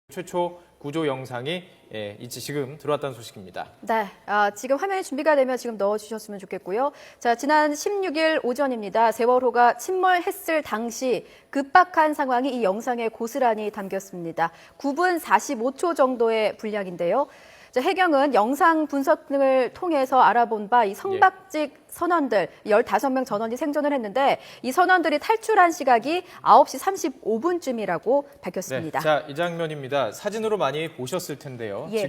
최초 구조 영상이 지금 들어왔다는 소식입니다. 네, 지금 화면이 준비가 되면 지금 넣어주셨으면 좋겠고요. 자, 지난 16일 오전입니다. 세월호가 침몰했을 당시 급박한 상황이 이 영상에 고스란히 담겼습니다. 9분 45초 정도의 분량인데요. 자, 해경은 영상 분석을 통해서 알아본 바 이 선박직 선원들 15명 전원이 생존을 했는데 이 선원들이 탈출한 시각이 9시 35분쯤이라고 밝혔습니다. 네, 자, 이 장면입니다. 사진으로 많이 보셨을 텐데요. 예.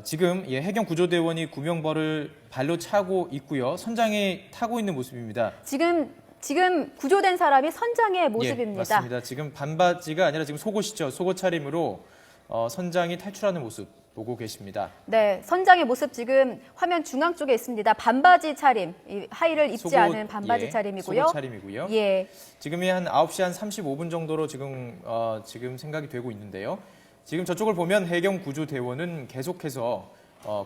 지금 해경 구조대원이 구명벌을 발로 차고 있고요. 선장에 타고 있는 모습입니다. 지금 구조된 사람이 선장의 모습입니다. 예, 맞습니다. 지금 반바지가 아니라 지금 속옷이죠. 속옷 차림으로 선장이 탈출하는 모습 보고 계십니다. 네, 선장의 모습 지금 화면 중앙 쪽에 있습니다. 반바지 차림, 하의를 입지 않은 반바지 차림이고요. 속옷 차림이고요. 예. 지금이 한 9시 한 35분 정도로 지금 생각이 되고 있는데요. 지금 저쪽을 보면 해경 구조대원은 계속해서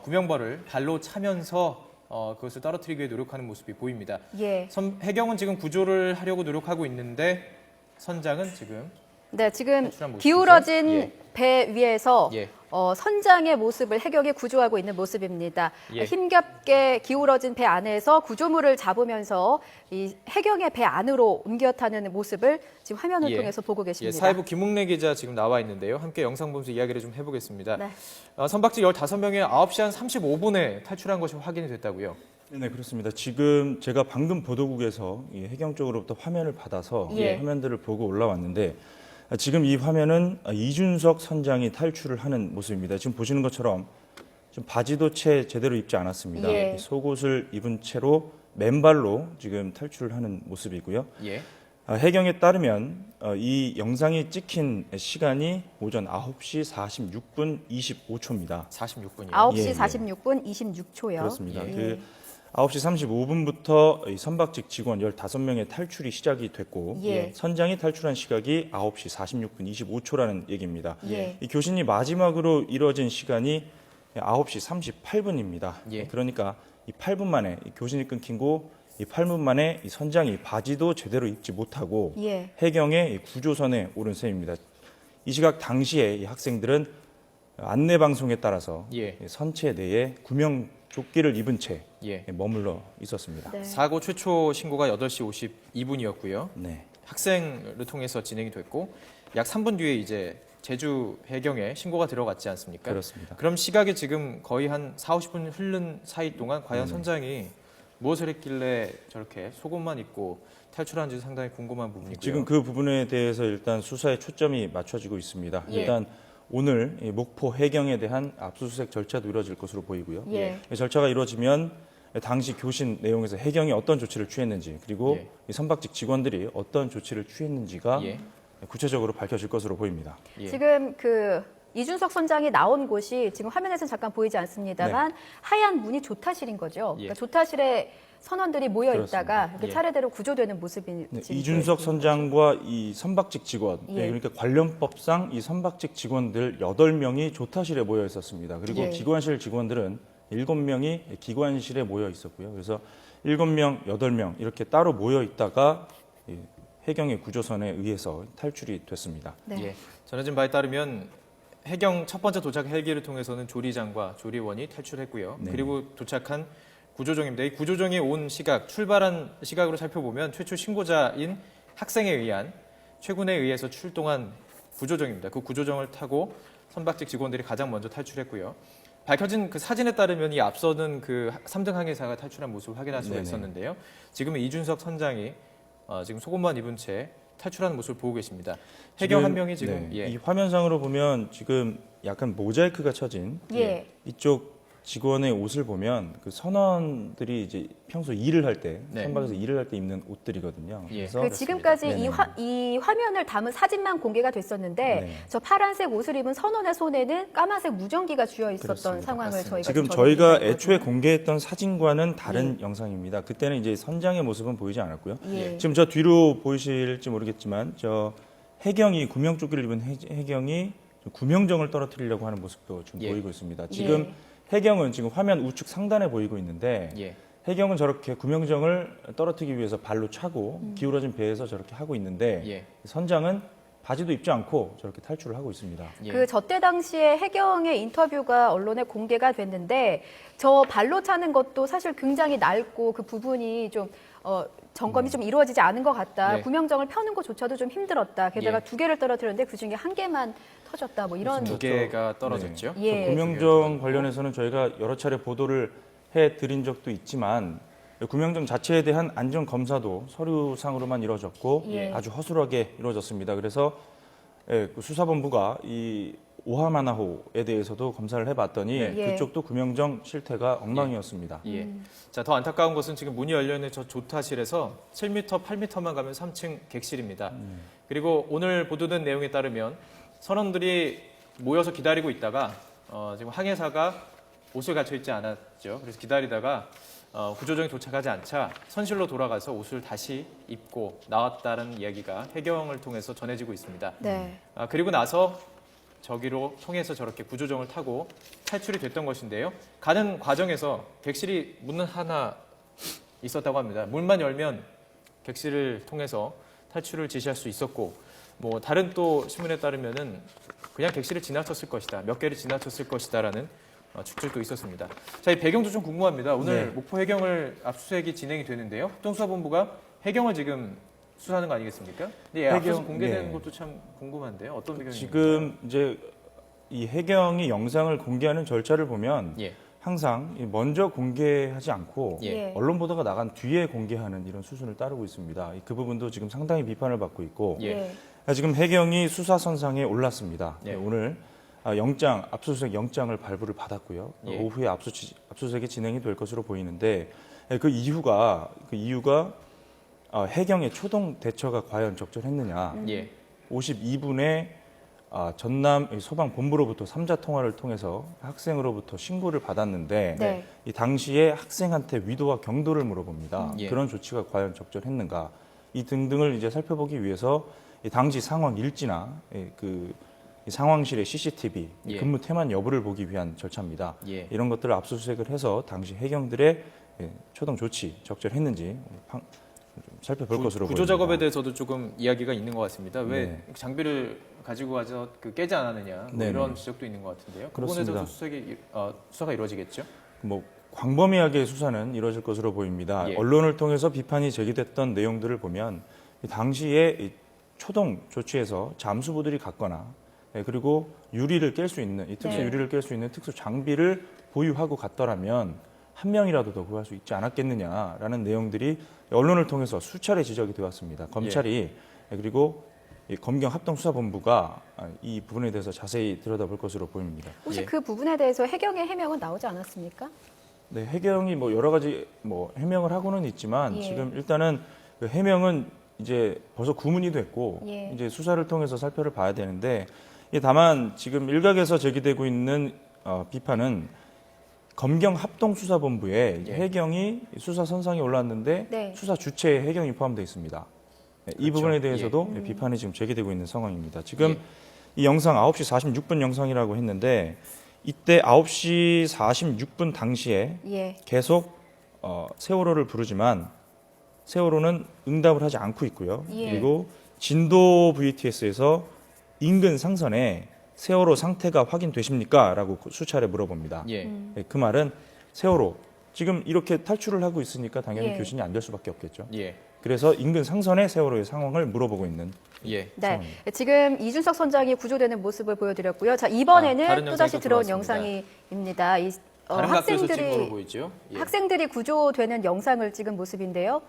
구명벌을 발로 차면서 그것을 떨어뜨리기 위해 노력하는 모습이 보입니다. 예. 해경은 지금 구조를 하려고 노력하고 있는데 선장은 지금 기울어진 예. 배 위에서 예. 선장의 모습을 해경이 구조하고 있는 모습입니다. 예. 힘겹게 기울어진 배 안에서 구조물을 잡으면서 이 해경의 배 안으로 옮겨 타는 모습을 지금 화면을 예. 통해서 보고 계십니다. 사회부 김웅래 기자 지금 나와 있는데요. 함께 영상 보면서 이야기를 좀 해보겠습니다. 네. 선박직 15명이 9시 한 35분에 탈출한 것이 확인이 됐다고요? 네, 그렇습니다. 지금 제가 방금 보도국에서 이 해경 쪽으로부터 화면을 받아서 예. 화면들을 보고 올라왔는데 지금 이 화면은 이준석 선장이 탈출을 하는 모습입니다. 지금 보시는 것처럼 지금 바지도 채 제대로 입지 않았습니다. 예. 속옷을 입은 채로 맨발로 지금 탈출을 하는 모습이고요. 예. 해경에 따르면 이 영상이 찍힌 시간이 오전 9시 46분 25초입니다. 46분이요. 9시 예, 예. 46분 26초요. 그렇습니다. 예. 9시 35분부터 이 선박직 직원 15명의 탈출이 시작이 됐고 예. 선장이 탈출한 시각이 9시 46분 25초라는 얘기입니다. 예. 이 교신이 마지막으로 이뤄진 시간이 9시 38분입니다. 예. 그러니까 이 8분 만에 이 교신이 끊기고 이 8분 만에 이 선장이 바지도 제대로 입지 못하고 예. 해경의 이 구조선에 오른 셈입니다. 이 시각 당시에 이 학생들은 안내 방송에 따라서 예. 선체 내에 구명 조끼를 입은 채 예. 머물러 있었습니다. 네. 사고 최초 신고가 8시 52분이었고요. 네. 학생을 통해서 진행이 됐고 약 3분 뒤에 이제 제주 해경에 신고가 들어갔지 않습니까? 그렇습니다. 그럼 시각이 지금 거의 한 4, 50분 흐른 사이 동안 과연 선장이 무엇을 했길래 저렇게 속옷만 입고 탈출하는지 상당히 궁금한 부분이고요. 지금 그 부분에 대해서 일단 수사에 초점이 맞춰지고 있습니다. 예. 일단 오늘 이 목포 해경에 대한 압수수색 절차도 이루어질 것으로 보이고요. 예. 이 절차가 이루어지면 당시 교신 내용에서 해경이 어떤 조치를 취했는지 그리고 예. 이 선박직 직원들이 어떤 조치를 취했는지가 예. 구체적으로 밝혀질 것으로 보입니다. 예. 지금 이준석 선장이 나온 곳이 지금 화면에서는 잠깐 보이지 않습니다만 하얀 문이 조타실인 거죠. 예. 그러니까 조타실에 선원들이 모여 있다가 이렇게 예. 차례대로 구조되는 모습이 네, 지금 이준석 보여지고 선장과 이 선박직 직원, 예. 그러니까 관련법상 이 선박직 직원들 8명이 조타실에 모여 있었습니다. 그리고 예. 기관실 직원들은 7명이 기관실에 모여 있었고요. 그래서 7명, 8명 이렇게 따로 모여 있다가 이 해경의 구조선에 의해서 탈출이 됐습니다. 네. 예. 전해진 바에 따르면 해경 첫 번째 도착 헬기를 통해서는 조리장과 조리원이 탈출했고요. 네. 그리고 도착한 구조정입니다. 이 구조정이 온 시각, 출발한 시각으로 살펴보면 최초 신고자인 학생에 의한 최군에 의해서 출동한 구조정입니다. 그 구조정을 타고 선박직 직원들이 가장 먼저 탈출했고요. 밝혀진 그 사진에 따르면 이 앞서는 그 3등 항해사가 탈출한 모습을 확인할 수가 네네. 있었는데요. 지금은 이준석 선장이 지금 속옷만 입은 채 탈출하는 모습을 보고 계십니다. 해경 한 명이 지금 네, 이 화면상으로 보면 지금 약간 모자이크가 쳐진 예. 이쪽 직원의 옷을 보면 그 선원들이 이제 평소 일을 할 때 네. 선박에서 일을 할 때 입는 옷들이거든요. 예. 그래서 지금까지 네네. 이 화면을 담은 사진만 공개가 됐었는데 네. 저 파란색 옷을 입은 선원의 손에는 까만색 무전기가 쥐어 있었던 그렇습니다. 상황을 맞습니다. 저희가 지금 좀 저희가 전해드리고 애초에 있거든요. 공개했던 사진과는 다른 영상입니다. 그때는 이제 선장의 모습은 보이지 않았고요. 예. 지금 저 뒤로 보이실지 모르겠지만 저 해경이 구명조끼를 입은 해경이 구명정을 떨어뜨리려고 하는 모습도 지금 예. 보이고 있습니다. 지금 예. 해경은 지금 화면 우측 상단에 보이고 있는데 예. 해경은 저렇게 구명정을 떨어뜨리기 위해서 발로 차고 기울어진 배에서 저렇게 하고 있는데 예. 선장은 바지도 입지 않고 저렇게 탈출을 하고 있습니다. 예. 그 저 때 당시에 해경의 인터뷰가 언론에 공개가 됐는데 저 발로 차는 것도 사실 굉장히 낡고 그 부분이 좀 점검이 좀 이루어지지 않은 것 같다. 예. 구명정을 펴는 것조차도 좀 힘들었다. 게다가 예. 2개를 떨어뜨렸는데 그중에 1개만 터졌다. 뭐 이런 두 개가 떨어졌죠. 예. 구명정 관련해서는 저희가 여러 차례 보도를 해드린 적도 있지만 구명정 자체에 대한 안전 검사도 서류상으로만 이루어졌고 예. 아주 허술하게 이루어졌습니다. 그래서 그 수사본부가 이 오하마나호에 대해서도 검사를 해봤더니 예. 그쪽도 구명정 실태가 엉망이었습니다. 예. 자, 더 안타까운 것은 지금 문이 열려 있는 저 조타실에서 7m, 8m만 가면 3층 객실입니다. 그리고 오늘 보도된 내용에 따르면 선원들이 모여서 기다리고 있다가 지금 항해사가 옷을 갖춰 입지 않았죠. 그래서 기다리다가 구조정이 도착하지 않자 선실로 돌아가서 옷을 다시 입고 나왔다는 이야기가 해경을 통해서 전해지고 있습니다. 네. 그리고 나서 저기로 통해서 저렇게 구조정을 타고 탈출이 됐던 것인데요. 가는 과정에서 객실이 문 하나 있었다고 합니다. 문만 열면 객실을 통해서 탈출을 지시할 수 있었고, 뭐 다른 또 신문에 따르면은 그냥 객실을 지나쳤을 것이다, 몇 개를 지나쳤을 것이다라는 추측도 있었습니다. 자, 이 배경도 좀 궁금합니다. 오늘 네. 목포 해경을 압수수색이 진행이 되는데요. 합동수사본부가 해경을 지금 수사하는 거 아니겠습니까? 근데 앞서서 해경, 공개되는 네. 것도 참 궁금한데요. 어떤 배경인지. 지금 이제 이 해경이 영상을 공개하는 절차를 보면 예. 항상 먼저 공개하지 않고 예. 언론 보도가 나간 뒤에 공개하는 이런 수순을 따르고 있습니다. 그 부분도 지금 상당히 비판을 받고 있고 예. 지금 해경이 수사선상에 올랐습니다. 예. 오늘 압수수색 영장을 발부를 받았고요. 예. 오후에 압수수색이 진행이 될 것으로 보이는데 그 이유가 해경의 초동 대처가 과연 적절했느냐. 예. 52분에 전남 소방본부로부터 3자 통화를 통해서 학생으로부터 신고를 받았는데 네. 이 당시에 학생한테 위도와 경도를 물어봅니다. 예. 그런 조치가 과연 적절했는가 이 등등을 이제 살펴보기 위해서 이 당시 상황 일지나 이 상황실의 CCTV 예. 근무 태만 여부를 보기 위한 절차입니다. 예. 이런 것들을 압수수색을 해서 당시 해경들의 초동 조치 적절했는지 살펴볼 것으로 구조 보입니다. 작업에 대해서도 조금 이야기가 있는 것 같습니다. 왜 네. 장비를 가지고 와서 깨지 않았느냐 뭐 네네. 이런 지적도 있는 것 같은데요. 그 그렇습니다. 부분에서 수사가 이루어지겠죠. 뭐 광범위하게 수사는 이루어질 것으로 보입니다. 예. 언론을 통해서 비판이 제기됐던 내용들을 보면 이 당시에 이 초동 조치에서 잠수부들이 갔거나 그리고 유리를 깰 수 있는 이 특수 네. 유리를 깰 수 있는 특수 장비를 보유하고 갔더라면 한 명이라도 더 구할 수 있지 않았겠느냐라는 내용들이 언론을 통해서 수차례 지적이 되었습니다. 검찰이 그리고 이 검경합동수사본부가 이 부분에 대해서 자세히 들여다볼 것으로 보입니다. 혹시 예. 그 부분에 대해서 해경의 해명은 나오지 않았습니까? 네, 해경이 뭐 여러 가지 뭐 해명을 하고는 있지만 예. 지금 일단은 그 해명은 이제 벌써 구문이 됐고 예. 이제 수사를 통해서 살펴를 봐야 되는데 다만 지금 일각에서 제기되고 있는 비판은 검경합동수사본부에 예. 해경이 수사 선상에 올랐는데 네. 수사 주체에 해경이 포함되어 있습니다. 이 그렇죠. 부분에 대해서도 예. 비판이 지금 제기되고 있는 상황입니다. 지금 예. 이 영상 9시 46분 영상이라고 했는데 이때 9시 46분 당시에 예. 계속 세월호를 부르지만 세월호는 응답을 하지 않고 있고요. 예. 그리고 진도 VTS에서 인근 상선에 세월호 상태가 확인되십니까? 라고 수차례 물어봅니다. 예. 그 말은 세월호 지금 이렇게 탈출을 하고 있으니까 당연히 예. 교신이 안 될 수밖에 없겠죠. 예. 그래서 인근 상선의 세월호의 상황을 물어보고 있는 예. 네, 상황입니다. 지금 이준석 선장이 구조되는 모습을 보여드렸고요. 자, 이번에는 다른 또다시 영상이 또 들어온 들어왔습니다. 영상입니다. 다른 각도에서 찍은 걸로 보이죠. 예. 학생들이 구조되는 영상을 찍은 모습인데요.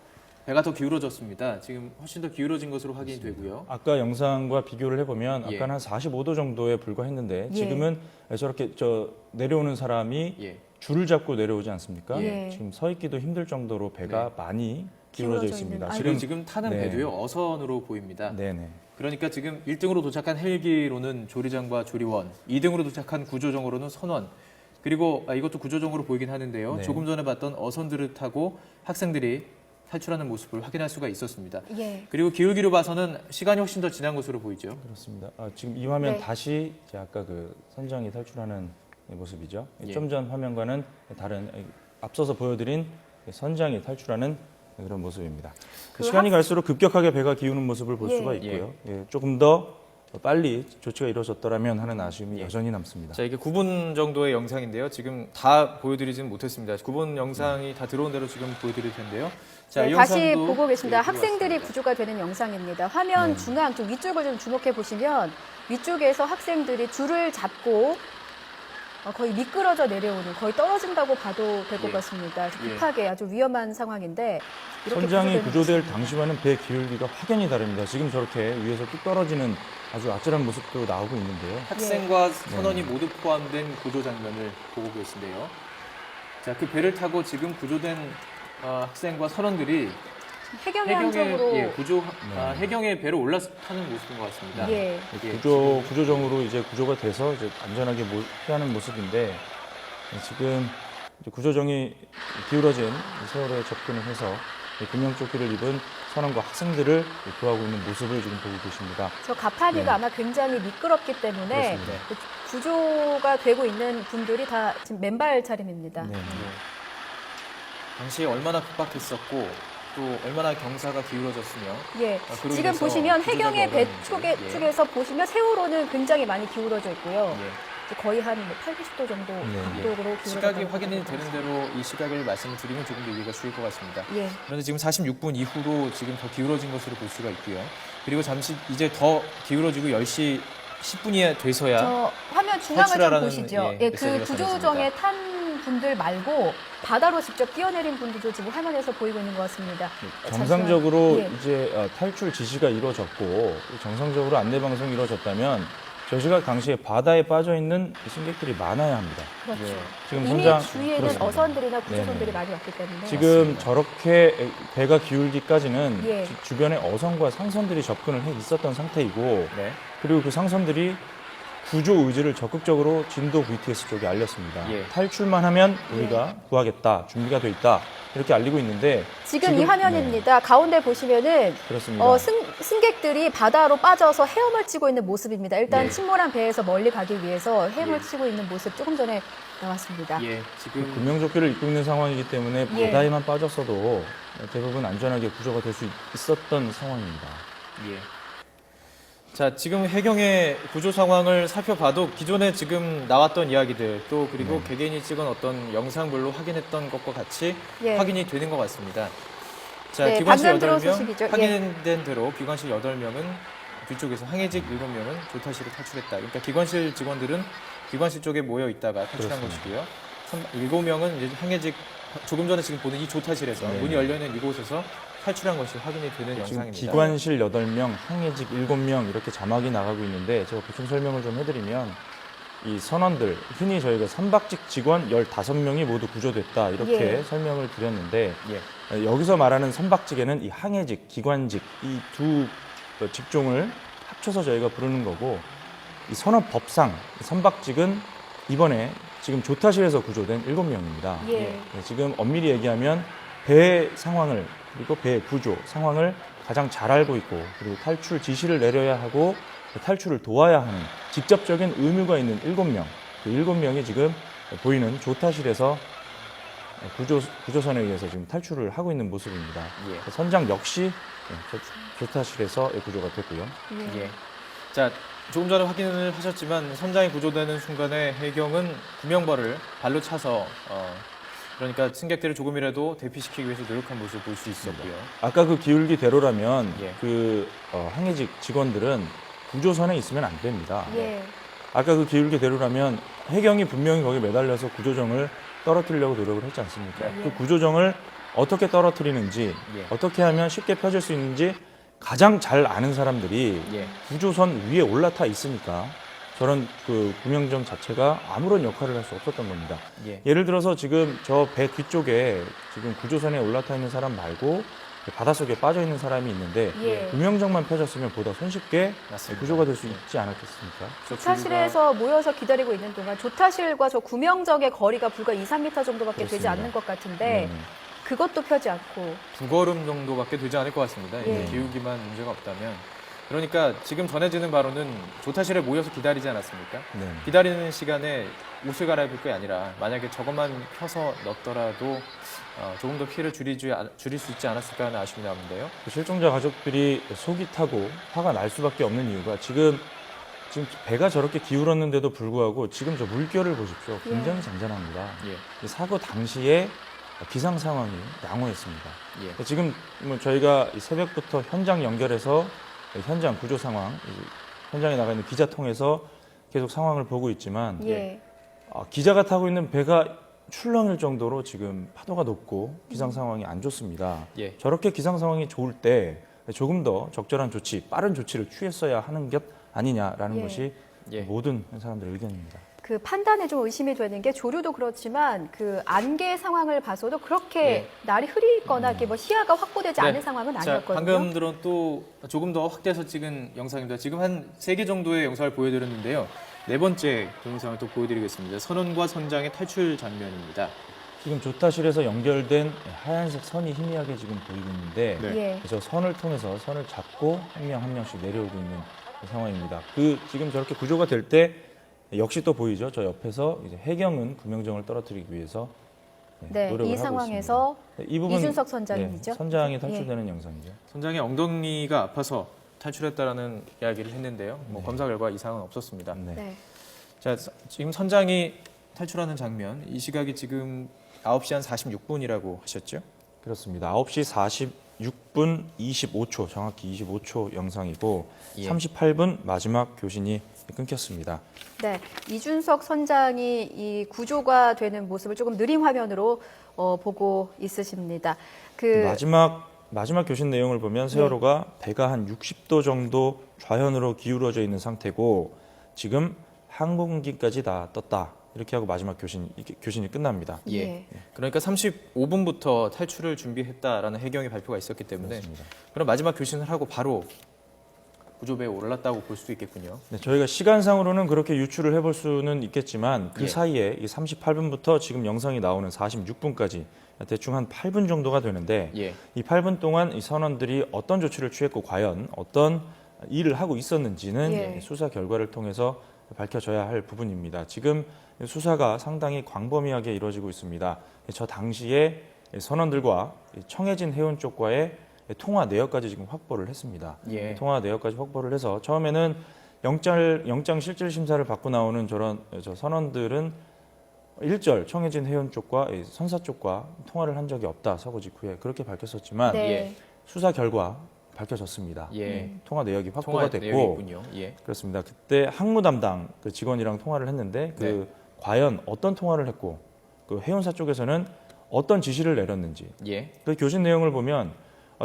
배가 더 기울어졌습니다. 지금 훨씬 더 기울어진 것으로 확인이 되고요. 아까 영상과 비교를 해보면 예. 아까는 한 45도 정도에 불과했는데 예. 지금은 저렇게 내려오는 사람이 예. 줄을 잡고 내려오지 않습니까? 예. 지금 서 있기도 힘들 정도로 배가 많이 기울어져 기울어져 있습니다. 있는- 그리고 지금 타는 네. 배도요 어선으로 보입니다. 네네. 그러니까 지금 1등으로 도착한 헬기로는 조리장과 조리원, 2등으로 도착한 구조정으로는 선원, 그리고 이것도 구조정으로 보이긴 하는데요. 네. 조금 전에 봤던 어선들을 타고 학생들이 탈출하는 모습을 확인할 수가 있었습니다. 예. 그리고 기울기로 봐서는 시간이 훨씬 더 지난 것으로 보이죠. 그렇습니다. 지금 이 화면 네. 다시 이제 아까 그 선장이 탈출하는 모습이죠. 예. 좀 전 화면과는 다른 앞서서 보여드린 선장이 탈출하는 그런 모습입니다. 그 시간이 갈수록 급격하게 배가 기우는 모습을 볼 예. 수가 있고요. 예, 조금 더 빨리 조치가 이루어졌더라면 하는 아쉬움이 여전히 남습니다. 자, 이게 9분 정도의 영상인데요. 지금 다 보여드리지는 못했습니다. 9분 영상이 다 들어온 대로 지금 보여드릴 텐데요. 자, 네, 이 다시 영상도 보고 계십니다. 예, 학생들이 들어왔습니다. 구조가 되는 영상입니다. 화면 중앙 좀 위쪽을 좀 주목해 보시면 위쪽에서 학생들이 줄을 잡고 거의 미끄러져 내려오는, 거의 떨어진다고 봐도 될 것 예. 같습니다. 아주 예. 급하게 아주 위험한 상황인데 이렇게 선장이 구조되는 구조될 당시와는 배 기울기가 확연히 다릅니다. 지금 저렇게 위에서 뚝 떨어지는 아주 아찔한 모습도 나오고 있는데요. 학생과 선원이 모두 포함된 구조 장면을 보고 계신데요. 자, 그 배를 타고 지금 구조된 학생과 선원들이 해경의 한쪽으로 해경의 배로 올라타는 모습인 것 같습니다. 예. 구조정으로 이제 구조가 돼서 이제 안전하게 피하는 모습인데 지금 이제 구조정이 기울어진 세월호에 접근을 해서 구명조끼를 입은 선원과 학생들을 구하고 있는 모습을 지금 보고 계십니다. 저 가판이가 네. 아마 굉장히 미끄럽기 때문에 그렇습니다. 그 구조가 되고 있는 분들이 다 지금 맨발 차림입니다. 네. 당시에 얼마나 급박했었고 또 얼마나 경사가 기울어졌으며 예. 그로 지금 인해서 보시면 해경의 배 구조작이 쪽에서 보시면 세월호는 굉장히 많이 기울어져 있고요. 예. 이제 거의 한 80도 정도 각도로 기울어져 시각이 있는 확인이 것 되는 같습니다. 대로 이 시각을 말씀을 드리면 조금 더 이해가 쉬울 것 같습니다. 예. 그런데 지금 46분 이후로 지금 더 기울어진 것으로 볼 수가 있고요. 그리고 잠시 이제 더 기울어지고 10시 10분이 돼서야 저 화면 중앙을 좀 탈출하라는, 보시죠. 예, 예, 메시지가 그 구조정에 탄 분들 말고 바다로 직접 뛰어내린 분들도 지금 화면에서 보이고 있는 것 같습니다. 정상적으로 예. 이제 탈출 지시가 이루어졌고 정상적으로 안내 방송이 이루어졌다면 저 시각 당시에 바다에 빠져 있는 승객들이 많아야 합니다. 그렇죠. 지금 이미 선장 주위에는 그렇습니다. 어선들이나 구조선들이 네네. 많이 왔기 때문에 지금 저렇게 배가 기울기까지는 예. 주변에 어선과 상선들이 접근을 해 있었던 상태이고 네. 그리고 그 상선들이 구조 의지를 적극적으로 진도 VTS 쪽에 알렸습니다. 예. 탈출만 하면 우리가 구하겠다, 준비가 돼 있다 이렇게 알리고 있는데 지금 이 화면입니다. 가운데 보시면은 그렇습니다. 승객들이 바다로 빠져서 헤엄을 치고 있는 모습입니다. 일단 예. 침몰한 배에서 멀리 가기 위해서 헤엄을 예. 치고 있는 모습 조금 전에 나왔습니다. 예, 지금 구명조끼를 입고 있는 상황이기 때문에 예. 바다에만 빠졌어도 대부분 안전하게 구조가 될 수 있었던 상황입니다. 예. 자, 지금 해경의 구조 상황을 살펴봐도 기존에 지금 나왔던 이야기들 또 그리고 개개인이 찍은 어떤 영상별로 확인했던 것과 같이 예. 확인이 되는 것 같습니다. 자, 네, 기관실 방금 들어온 8명, 소식이죠. 예. 확인된 대로 기관실 8명은 뒤쪽에서 항해직 7명은 조타실을 탈출했다. 그러니까 기관실 직원들은 기관실 쪽에 모여 있다가 탈출한 그렇습니다. 것이고요. 7명은 이제 항해직 조금 전에 지금 보는 이 조타실에서 네. 문이 열려 있는 이곳에서 탈출한 것이 확인이 되는 지금 영상입니다. 기관실 8명, 항해직 7명 이렇게 자막이 나가고 있는데 제가 보충 설명을 좀 해드리면 이 선원들, 흔히 저희가 선박직 직원 15명이 모두 구조됐다 이렇게 예. 설명을 드렸는데 예. 여기서 말하는 선박직에는 이 항해직, 기관직 이 두 직종을 합쳐서 저희가 부르는 거고 이 선업법상 선박직은 이번에 지금 조타실에서 구조된 7명입니다. 예. 지금 엄밀히 얘기하면 배 상황을 그리고 배 구조 상황을 가장 잘 알고 있고 그리고 탈출 지시를 내려야 하고 탈출을 도와야 하는 직접적인 의무가 있는 7명, 그 7명이 지금 보이는 조타실에서 구조선에 의해서 지금 탈출을 하고 있는 모습입니다. 예. 선장 역시 조타실에서 구조가 됐고요. 예. 자, 조금 전에 확인을 하셨지만 선장이 구조되는 순간에 해경은 구명벌을 발로 차서 그러니까 승객들을 조금이라도 대피시키기 위해서 노력한 모습을 볼 수 있었고요. 아까 그 기울기대로라면 예. 그 항해직 직원들은 구조선에 있으면 안 됩니다. 예. 아까 그 기울기대로라면 해경이 분명히 거기에 매달려서 구조정을 떨어뜨리려고 노력을 했지 않습니까? 예. 그 구조정을 어떻게 떨어뜨리는지 예. 어떻게 하면 쉽게 펴질 수 있는지 가장 잘 아는 사람들이 예. 구조선 위에 올라타 있으니까 저런 그 구명정 자체가 아무런 역할을 할 수 없었던 겁니다. 예. 예를 들어서 지금 저 배 뒤쪽에 지금 구조선에 올라타 있는 사람 말고 바닷속에 빠져 있는 사람이 있는데 예. 구명정만 펴졌으면 보다 손쉽게 맞습니다. 구조가 될 수 있지 않았겠습니까? 조타실에서 모여서 기다리고 있는 동안 조타실과 저 구명정의 거리가 불과 2, 3m 정도밖에 되지 그렇습니다. 않는 것 같은데 네네. 그것도 펴지 않고 두 걸음 정도밖에 되지 않을 것 같습니다. 예. 기울기만 문제가 없다면. 그러니까 지금 전해지는 바로는 조타실에 모여서 기다리지 않았습니까? 네. 기다리는 시간에 옷을 갈아입을 게 아니라 만약에 저것만 펴서 넣었더라도 조금 더 피해를 줄일 수 있지 않았을까 하는 아쉬움이 남는데요. 실종자 가족들이 속이 타고 화가 날 수밖에 없는 이유가 지금 지금 배가 저렇게 기울었는데도 불구하고 지금 저 물결을 보십시오. 굉장히 잔잔합니다. 예. 사고 당시에 기상 상황이 양호했습니다. 예. 지금 뭐 저희가 이 새벽부터 현장 연결해서 현장 구조 상황, 현장에 나가 있는 기자 통해서 계속 상황을 보고 있지만 예. 기자가 타고 있는 배가 출렁일 정도로 지금 파도가 높고 기상 상황이 안 좋습니다. 예. 저렇게 기상 상황이 좋을 때 조금 더 적절한 조치, 빠른 조치를 취했어야 하는 것 아니냐라는 예. 것이 예. 모든 사람들의 의견입니다. 그 판단에 좀 의심이 되는 게 조류도 그렇지만 그 안개 상황을 봐서도 그렇게 예. 날이 흐리거나 이렇게 뭐 시야가 확보되지 네. 않은 상황은 자, 아니었거든요. 방금 들은 또 조금 더 확대해서 찍은 영상입니다. 지금 한 3개 정도의 영상을 보여드렸는데요. 네 번째 동영상을 또 보여드리겠습니다. 선원과 선장의 탈출 장면입니다. 지금 조타실에서 연결된 하얀색 선이 희미하게 지금 보이고 있는데 네. 예. 저 선을 통해서 선을 잡고 한 명 한 명씩 내려오고 있는 상황입니다. 그 지금 저렇게 구조가 될 때 역시 또 보이죠. 저 옆에서 이제 해경은 구명정을 떨어뜨리기 위해서 네, 노력을 이 하고 상황에서 있습니다. 이 부분 이준석 선장님이죠? 선장이 탈출되는 영상이죠. 선장의 엉덩이가 아파서 탈출했다라는 이야기를 했는데요. 뭐 검사 결과 이상은 없었습니다. 네. 네. 자, 지금 선장이 탈출하는 장면, 이 시각이 지금 9시 한 46분이라고 하셨죠? 그렇습니다. 9시 46분 25초, 정확히 25초 영상이고 예. 38분 마지막 교신이 끊겼습니다. 네, 이준석 선장이 이 구조가 되는 모습을 조금 느린 화면으로 보고 있으십니다. 그 마지막 교신 내용을 보면 세월호가 배가 한 60도 정도 좌현으로 기울어져 있는 상태고 지금 항공기까지 다 떴다. 이렇게 하고 마지막 교신이 끝납니다. 예. 그러니까 35분부터 탈출을 준비했다라는 해경의 발표가 있었기 때문에 그렇습니다. 그럼 마지막 교신을 하고 바로 구조배에 올랐다고 볼 수도 있겠군요. 네, 저희가 시간상으로는 그렇게 유추를 해볼 수는 있겠지만 그 예. 사이에 이 38분부터 지금 영상이 나오는 46분까지 대충 한 8분 정도가 되는데 예. 이 8분 동안 이 선원들이 어떤 조치를 취했고 과연 어떤 일을 하고 있었는지는 예. 수사 결과를 통해서 밝혀져야 할 부분입니다. 지금 수사가 상당히 광범위하게 이루어지고 있습니다. 저 당시에 선원들과 청해진 해운 쪽과의 통화 내역까지 지금 확보를 했습니다. 예. 통화 내역까지 확보를 해서 처음에는 영장 실질 심사를 받고 나오는 저 선원들은 일절 청해진 해운 쪽과 선사 쪽과 통화를 한 적이 없다 서거 직후에 그렇게 밝혔었지만 네. 수사 결과 밝혀졌습니다. 예. 통화 내역이 확보가 통화 됐고 내용이군요. 예. 그렇습니다. 그때 항무 담당 그 직원이랑 통화를 했는데 네. 과연 어떤 통화를 했고 그 해운사 쪽에서는 어떤 지시를 내렸는지 예. 그 교신 내용을 보면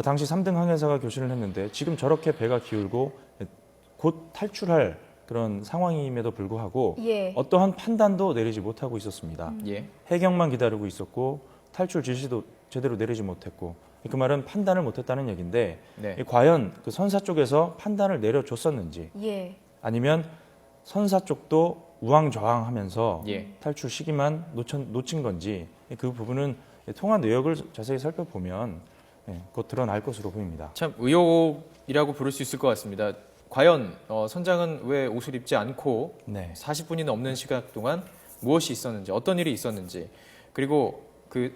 당시 3등 항해사가 교신을 했는데 지금 저렇게 배가 기울고 곧 탈출할 그런 상황임에도 불구하고 예. 어떠한 판단도 내리지 못하고 있었습니다. 예. 해경만 기다리고 있었고 탈출 지시도 제대로 내리지 못했고 그 말은 판단을 못했다는 얘기인데 네. 과연 그 선사 쪽에서 판단을 내려줬었는지 예. 아니면 선사 쪽도 우왕좌왕하면서 예. 탈출 시기만 놓친 건지 그 부분은 통화 내역을 자세히 살펴보면 곧 드러날 것으로 보입니다. 참 의혹이라고 부를 수 있을 것 같습니다. 과연 선장은 왜 옷을 입지 않고 네. 40분이 넘는 시간 동안 무엇이 있었는지, 어떤 일이 있었는지, 그리고 그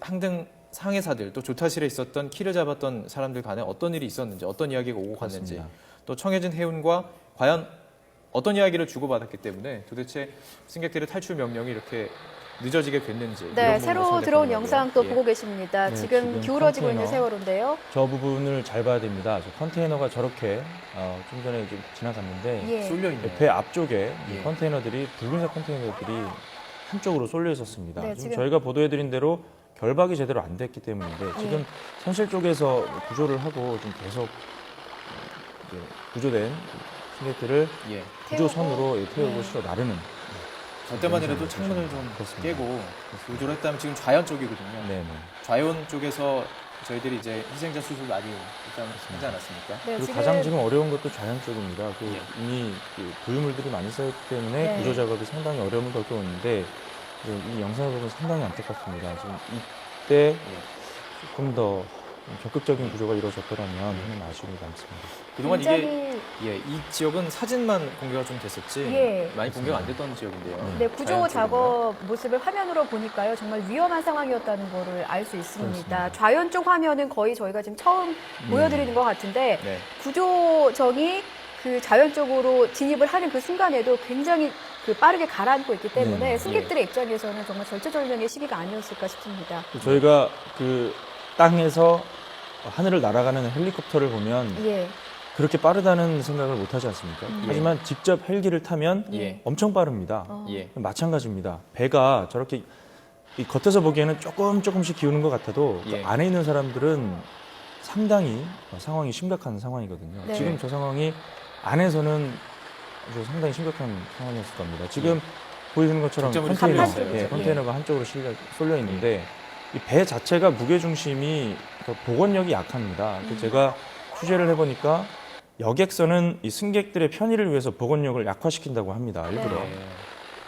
항해사들 또 조타실에 있었던 키를 잡았던 사람들 간에 어떤 일이 있었는지, 어떤 이야기가 오고 갔는지, 그렇습니다. 또 청해진 해운과 과연 어떤 이야기를 주고받았기 때문에 도대체 승객들의 탈출 명령이 이렇게 늦어지게 됐는지. 네, 이런 새로 부분을 들어온 생각해 영상 보고요. 또 예. 보고 계십니다. 네, 지금 지금 기울어지고 있는 컨테이너. 세월호인데요. 저 부분을 잘 봐야 됩니다. 저 컨테이너가 저렇게 좀 전에 좀 지나갔는데 예. 쏠려 있네요. 배 앞쪽에 예. 컨테이너들이 붉은색 컨테이너들이 한쪽으로 쏠려 있었습니다. 네, 지금 지금- 저희가 보도해드린 대로 결박이 제대로 안 됐기 때문인데 지금 선실 쪽에서 구조를 하고 좀 계속 이제 구조된 승객들을 예. 구조선으로 태우고 예. 실어 나르는. 저 때만이라도 창문을 좀 그렇습니다. 깨고 구조를 했다면 지금 좌현 쪽이거든요. 네네. 좌현 쪽에서 저희들이 이제 희생자 수술 많이 일단 하지 않았습니까? 네, 그리고 가장 지금 어려운 것도 좌현 쪽입니다. 예. 이미 부유물들이 많이 쌓였기 때문에 네. 구조 작업이 상당히 어려움을 겪어오는데 이 영상을 보면 상당히 안타깝습니다. 지금 이때 조금 더 적극적인 구조가 이루어졌더라면 하는 아쉬움이 많습니다. 그동안 굉장히 이 지역은 사진만 공개가 좀 됐었지 예. 많이 공개가 안 됐던 지역인데요. 네, 구조 좌현 작업 모습을 화면으로 보니까요. 정말 위험한 상황이었다는 거를 알 수 있습니다. 그렇습니다. 좌현 쪽 화면은 거의 저희가 지금 처음 보여드리는 것 같은데 네. 구조정이 그 자연적으로 진입을 하는 그 순간에도 굉장히 그 빠르게 가라앉고 있기 때문에 네. 승객들의 입장에서는 정말 절체절명의 시기가 아니었을까 싶습니다. 저희가 그 땅에서 하늘을 날아가는 헬리콥터를 보면 예. 그렇게 빠르다는 생각을 못 하지 않습니까? 하지만 직접 헬기를 타면 예. 엄청 빠릅니다. 예. 마찬가지입니다. 배가 저렇게 이 겉에서 보기에는 조금씩 기우는 것 같아도 그 예. 안에 있는 사람들은 상당히 상황이 심각한 상황이거든요. 네. 지금 저 상황이 안에서는 아주 상당히 심각한 상황이었을 겁니다. 지금 보이는 것처럼 적점으로 컨테이너, 쏠려 있어요. 예, 예. 컨테이너가 한쪽으로 쏠려 있는데 이 배 자체가 무게 중심이 복원력이 약합니다. 그래서 제가 취재를 해보니까 여객선은 이 승객들의 편의를 위해서 복원력을 약화시킨다고 합니다. 일부러. 네.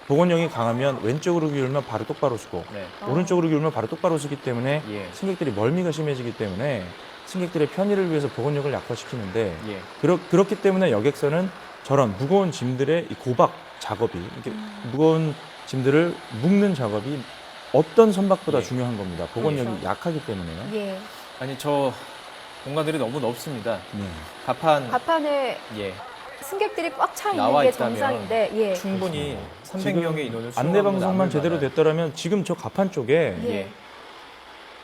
복원력이 강하면 왼쪽으로 기울면 바로 똑바로 서고 네. 오른쪽으로 기울면 바로 똑바로 서기 때문에 예. 승객들이 멀미가 심해지기 때문에 승객들의 편의를 위해서 복원력을 약화시키는데 예. 그렇기 때문에 여객선은 저런 무거운 짐들의 이 고박 작업이 이렇게 무거운 짐들을 묶는 작업이 어떤 선박보다 예. 중요한 겁니다. 복원력이 그렇죠. 약하기 때문에요. 예. 아니 저 공간들이 너무 넓습니다. 네. 갑판에 예. 승객들이 꽉 차 있는 나와 게 있다면 정상인데, 예. 충분히 지금 300명의 인원을 안내 방송만 제대로 됐더라면 지금 저 갑판 쪽에 예. 예.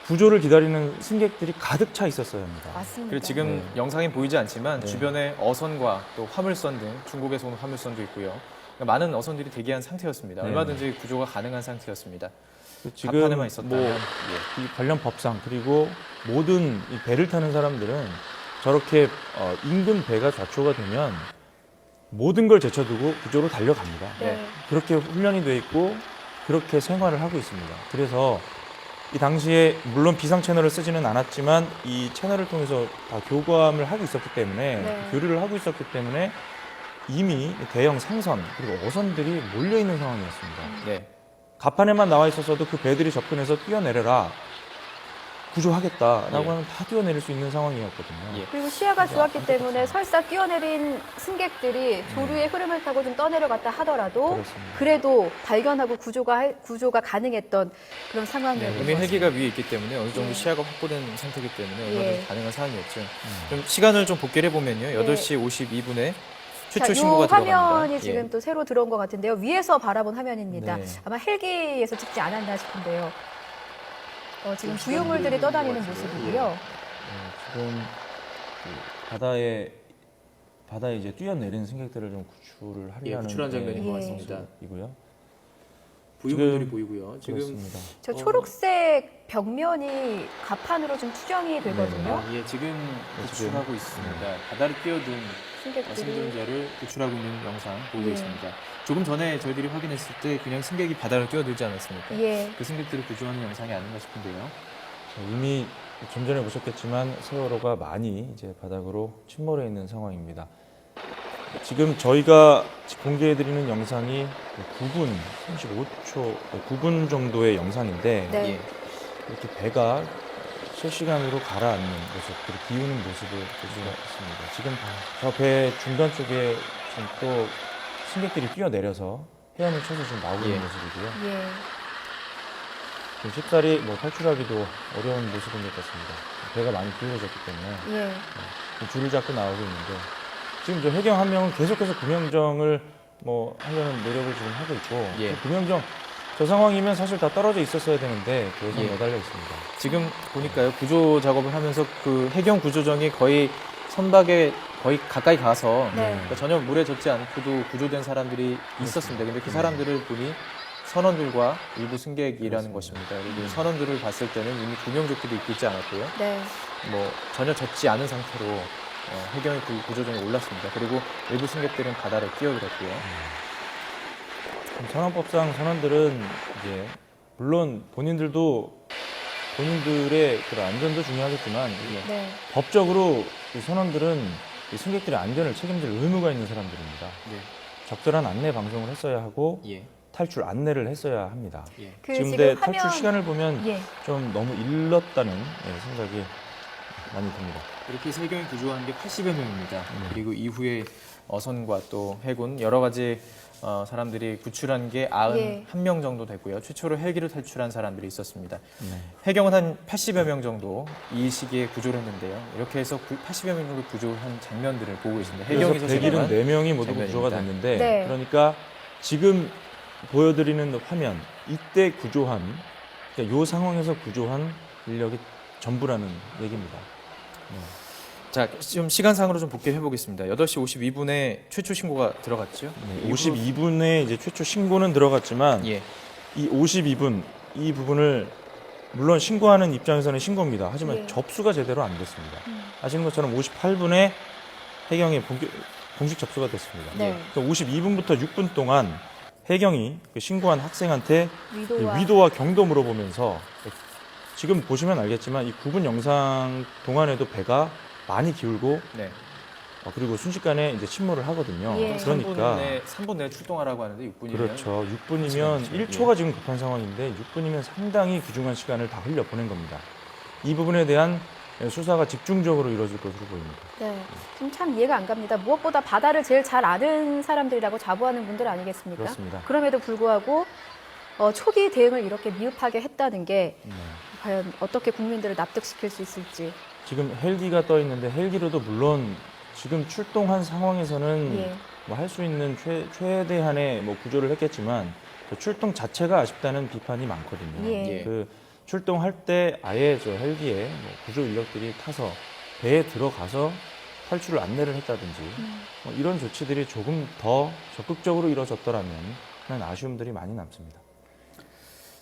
구조를 기다리는 승객들이 가득 차 있었어야 합니다. 맞습니다. 그리고 지금 영상에 보이지 않지만 네. 주변에 어선과 또 화물선 등 중국에서 온 화물선도 있고요. 그러니까 많은 어선들이 대기한 상태였습니다. 네. 얼마든지 구조가 가능한 상태였습니다. 지금 갑판에만 있었다면 뭐 이 관련 법상 그리고 모든 이 배를 타는 사람들은 저렇게 인근 배가 좌초가 되면 모든 걸 제쳐두고 구조로 달려갑니다. 네. 그렇게 훈련이 돼 있고 그렇게 생활을 하고 있습니다. 그래서 이 당시에 물론 비상 채널을 쓰지는 않았지만 이 채널을 통해서 다 교감을 하고 있었기 때문에 네. 교류를 하고 있었기 때문에 이미 대형 상선 그리고 어선들이 몰려 있는 상황이었습니다. 네. 갑판에만 나와 있었어도 그 배들이 접근해서 뛰어내려라 구조하겠다라고 예. 하면 다 뛰어내릴 수 있는 상황이었거든요. 예. 그리고 시야가 좋았기 때문에 설사 뛰어내린 승객들이 조류의 흐름을 타고 좀 떠내려갔다 하더라도 그렇습니다. 그래도 발견하고 구조가 가능했던 그런 네, 상황이었던 이미 것 같습니다. 헬기가 위에 있기 때문에 어느 정도 예. 시야가 확보된 상태이기 때문에 얼마든지 예. 가능한 상황이었죠. 좀 시간을 좀 복귀를 해보면요. 8시 52분에 최초 자, 신고가 이 들어갑니다. 화면이 예. 지금 또 새로 들어온 것 같은데요. 위에서 바라본 화면입니다. 네. 아마 헬기에서 찍지 않았나 싶은데요. 지금 좀 구유물들이 시간 떠다니는 걸리는 것 같은데요. 모습이고요. 지금 그 바다에 이제 뛰어내린 승객들을 좀 구출을 하려는 예, 구출한 장면인 것 같습니다. 이고요. 부유물들이 지금 보이고요. 지금 그렇습니다. 저 초록색 벽면이 갑판으로 좀 추정이 되거든요. 예, 지금 네, 구출하고 있습니다. 바다를 뛰어든 승객들이. 생존자를 구출하고 있는 영상 보고 예. 있습니다. 조금 전에 저희들이 확인했을 때 그냥 승객이 바다를 뛰어들지 않았습니까? 예. 그 승객들을 구조하는 영상이 아닌가 싶은데요. 이미 좀 전에 보셨겠지만 세월호가 많이 이제 바닥으로 침몰해 있는 상황입니다. 지금 저희가 공개해드리는 영상이 9분 35초, 9분 정도의 영상인데 네. 예. 이렇게 배가 실시간으로 가라앉는 모습, 그리고 기우는 모습을 볼 수가 있습니다. 지금 저 배 중간 쪽에 지금 또 승객들이 뛰어내려서 헤엄을 쳐서 지금 나오고 있는 예. 모습이고요. 예. 지금 쉽사리 탈출하기도 어려운 모습인 것 같습니다. 배가 많이 기울어졌기 때문에 예. 줄을 잡고 나오고 있는데 지금 저 해경 한 명은 계속해서 구명정을 하려는 노력을 지금 하고 있고 예. 그 구명정 저 상황이면 사실 다 떨어져 있었어야 되는데 계속 예. 매달려 있습니다. 지금 보니까요, 구조 작업을 하면서 그 해경 구조정이 거의 선박에 거의 가까이 가서 네. 그러니까 전혀 물에 젖지 않고도 구조된 사람들이 있었습니다. 근데 그 사람들을 보니 선원들과 일부 승객이라는 것입니다. 그리고 선원들을 봤을 때는 이미 구명조끼도 입고 있지 않았고요. 네. 전혀 젖지 않은 상태로 해경의 구조정이 올랐습니다. 그리고 일부 승객들은 바다로 뛰어들었고요. 산업법상 선원들은 이제 물론 본인들의 그런 안전도 중요하겠지만 네. 법적으로 이 선원들은 이 승객들의 안전을 책임질 의무가 있는 사람들입니다. 네. 적절한 안내 방송을 했어야 하고 예. 탈출 안내를 했어야 합니다. 예. 그 지금 지금 탈출 시간을 보면 예. 좀 너무 일렀다는 생각이 많이 듭니다. 이렇게 해서 해경이 구조한 게 80여 명입니다. 그리고 이후에 어선과 또 해군 여러 가지 사람들이 구출한 게 예. 91명 정도 되고요. 최초로 헬기로 탈출한 사람들이 있었습니다. 해경은 한 80여 명 정도 이 시기에 구조를 했는데요. 이렇게 해서 80여 명 정도 구조한 장면들을 보고 계십니다. 그래서 해경에서 174명이 모두 장면입니다. 구조가 됐는데 네. 그러니까 지금 보여드리는 화면 이때 구조한 그러니까 이 상황에서 구조한 인력이 전부라는 얘기입니다. 자, 좀 시간상으로 좀 복귀해 보겠습니다. 8시 52분에 최초 신고가 들어갔죠? 네, 52분에 이제 최초 신고는 들어갔지만 예. 이 52분 이 부분을 물론 신고하는 입장에서는 신고입니다. 하지만 예. 접수가 제대로 안 됐습니다. 아시는 것처럼 58분에 해경에 공식 접수가 됐습니다. 네. 52분부터 6분 동안 해경이 그 신고한 학생한테 위도와 위도와 경도 물어보면서 지금 보시면 알겠지만 이 9분 영상 동안에도 배가 많이 기울고 네. 그리고 순식간에 이제 침몰을 하거든요. 예. 그러니까 3분 내에 출동하라고 하는데 6분이면 그렇죠. 6분이면 그렇죠. 1초가 지금 급한 상황인데 6분이면 상당히 귀중한 시간을 다 흘려 보낸 겁니다. 이 부분에 대한 수사가 집중적으로 이루어질 것으로 보입니다. 네, 좀 참 이해가 안 갑니다. 무엇보다 바다를 제일 잘 아는 사람들이라고 자부하는 분들 아니겠습니까? 그렇습니다. 그럼에도 불구하고 초기 대응을 이렇게 미흡하게 했다는 게 과연 어떻게 국민들을 납득시킬 수 있을지. 지금 헬기가 떠 있는데 헬기로도 물론 지금 출동한 상황에서는 예. 뭐 할 수 있는 최대한의 뭐 구조를 했겠지만 그 출동 자체가 아쉽다는 비판이 많거든요. 예. 그 출동할 때 아예 저 헬기에 뭐 구조 인력들이 타서 배에 들어가서 탈출을 안내를 했다든지 뭐 이런 조치들이 조금 더 적극적으로 이루어졌더라면 하는 아쉬움들이 많이 남습니다.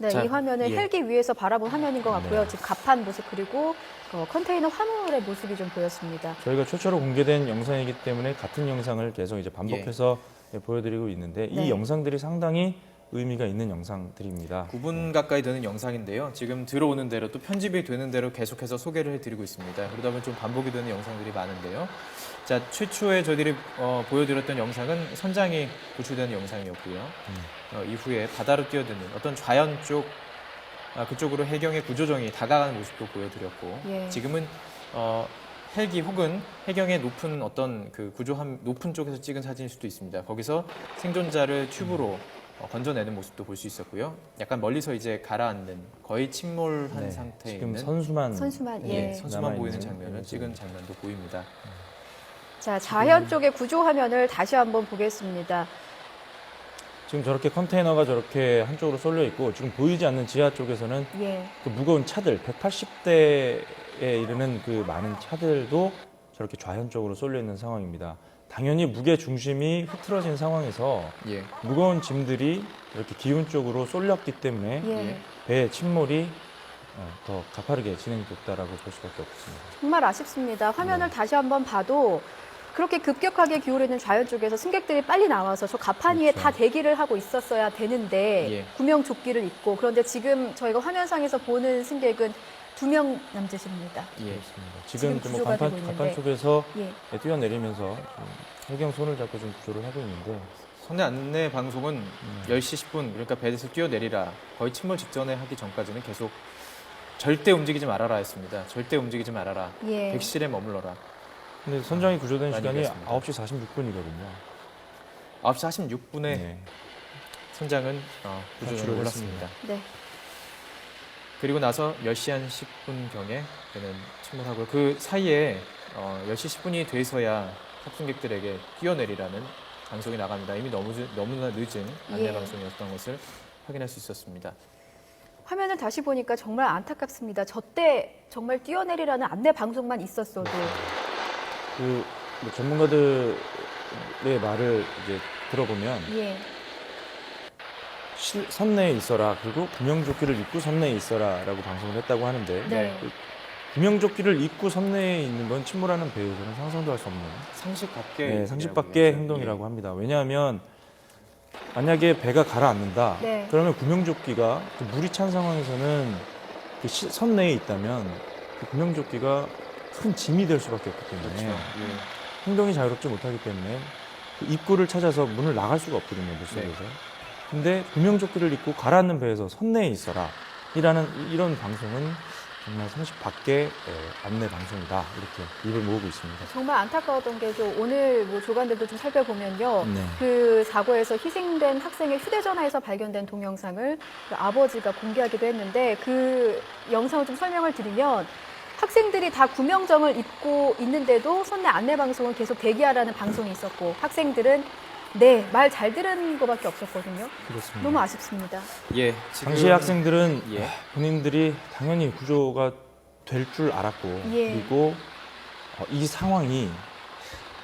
네, 자, 이 화면은 예. 헬기 위에서 바라본 화면인 것 같고요. 네. 지금 갑판 모습 그리고 컨테이너 화물의 모습이 좀 보였습니다. 저희가 최초로 공개된 영상이기 때문에 같은 영상을 계속 이제 반복해서 보여드리고 있는데 네. 이 영상들이 상당히 의미가 있는 영상들입니다. 9분 가까이 되는 영상인데요. 지금 들어오는 대로 또 편집이 되는 대로 계속해서 소개를 해드리고 있습니다. 그러다 보면 좀 반복이 되는 영상들이 많은데요. 자, 최초에 저희들이 보여드렸던 영상은 선장이 구출되는 영상이었고요. 이후에 바다로 뛰어드는 어떤 좌연 쪽 그쪽으로 해경의 구조정이 다가가는 모습도 보여드렸고 예. 지금은 헬기 혹은 해경의 높은 어떤 그 구조함 높은 쪽에서 찍은 사진일 수도 있습니다. 거기서 생존자를 튜브로 건져내는 모습도 볼 수 있었고요. 약간 멀리서 이제 가라앉는 거의 침몰한 네, 상태에 지금 있는 선수만 예, 예. 선수만 남아있는 보이는 장면을 네, 찍은 장면도 보입니다. 자, 자연 쪽의 구조 화면을 다시 한번 보겠습니다. 지금 저렇게 컨테이너가 저렇게 한쪽으로 쏠려 있고 지금 보이지 않는 지하 쪽에서는 예. 그 무거운 차들 180대에 이르는 그 많은 차들도 저렇게 좌현 쪽으로 쏠려 있는 상황입니다. 당연히 무게 중심이 흐트러진 상황에서 예. 무거운 짐들이 이렇게 기운 쪽으로 쏠렸기 때문에 예. 배의 침몰이 더 가파르게 진행됐다라고 볼 수밖에 없습니다. 정말 아쉽습니다. 화면을 다시 한번 봐도 그렇게 급격하게 기울이는 좌연 쪽에서 승객들이 빨리 나와서 저 갑판 위에 그렇죠. 다 대기를 하고 있었어야 되는데 예. 구명조끼를 입고 그런데 지금 저희가 화면상에서 보는 승객은 2명 남짓입니다. 예. 그렇습니다. 지금 지금 뭐 구조가 되고 갑판 있는데. 쪽에서 예. 뛰어내리면서 해경 손을 잡고 좀 구조를 하고 있는데 선내 안내 방송은 10시 10분 그러니까 배에서 뛰어내리라 거의 침몰 직전에 하기 전까지는 계속 절대 움직이지 말아라 했습니다. 절대 움직이지 말아라. 예. 객실에 머물러라. 근데 선장이 구조된 많이 시간이 그랬습니다. 9시 46분이거든요. 9시 46분에 선장은 구조를 탈출을 올랐습니다. 네. 그리고 나서 10시 한 10분경에 배는 침몰하고요. 그 사이에 10시 10분이 돼서야 탑승객들에게 뛰어내리라는 방송이 나갑니다. 이미 너무나 늦은 안내 예. 방송이었던 것을 확인할 수 있었습니다. 화면을 다시 보니까 정말 안타깝습니다. 저 때 정말 뛰어내리라는 안내 방송만 있었어도 뭐 전문가들의 말을 이제 들어보면 예. 선내에 있어라 그리고 구명조끼를 입고 선내에 있어라라고 방송을 했다고 하는데 네. 구명조끼를 입고 선내에 있는 건 침몰하는 배에서는 상상도 할 수 없는 상식 밖의 상식 밖의 예. 행동이라고 합니다. 왜냐하면 만약에 배가 가라앉는다 네. 그러면 구명조끼가 그 물이 찬 상황에서는 그 선내에 있다면 그 구명조끼가 큰 짐이 될 수밖에 없기 때문에 그렇죠. 행동이 자유롭지 못하기 때문에 그 입구를 찾아서 문을 나갈 수가 없거든요, 물속에서. 근데 구명조끼를 입고 가라앉는 배에서 선내에 있어라 이런 방송은 정말 상식 밖의 안내 방송이다 이렇게 입을 모으고 있습니다. 정말 안타까웠던 게 오늘 조간들도 좀 살펴보면요. 네. 그 사고에서 희생된 학생의 휴대전화에서 발견된 동영상을 그 아버지가 공개하기도 했는데 그 영상을 좀 설명을 드리면 학생들이 다 구명정을 입고 있는데도 선내 안내 방송은 계속 대기하라는 방송이 있었고 학생들은 네, 말 잘 들은 거밖에 없었거든요. 그렇습니다. 너무 아쉽습니다. 예, 지금 당시의 학생들은 예. 본인들이 당연히 구조가 될 줄 알았고 예. 그리고 이 상황이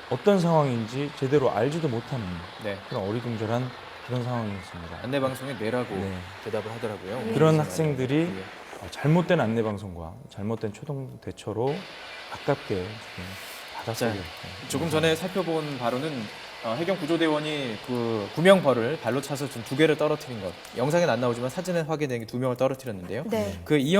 어떤 상황인지 제대로 알지도 못하는 네, 그런 어리둥절한 그런 상황이었습니다. 안내 방송에 네라고 네. 대답을 하더라고요. 예. 그런 학생들이 예. 잘못된 안내 방송과 잘못된 초동 대처로 아깝게 지금 바닷속에 조금 전에 살펴본 바로는 해경 구조대원이 그 구명벌을 발로 차서 좀 2개를 떨어뜨린 것. 영상엔 안 나오지만 사진에 확인된 게 2명을 떨어뜨렸는데요. 네. 그 이영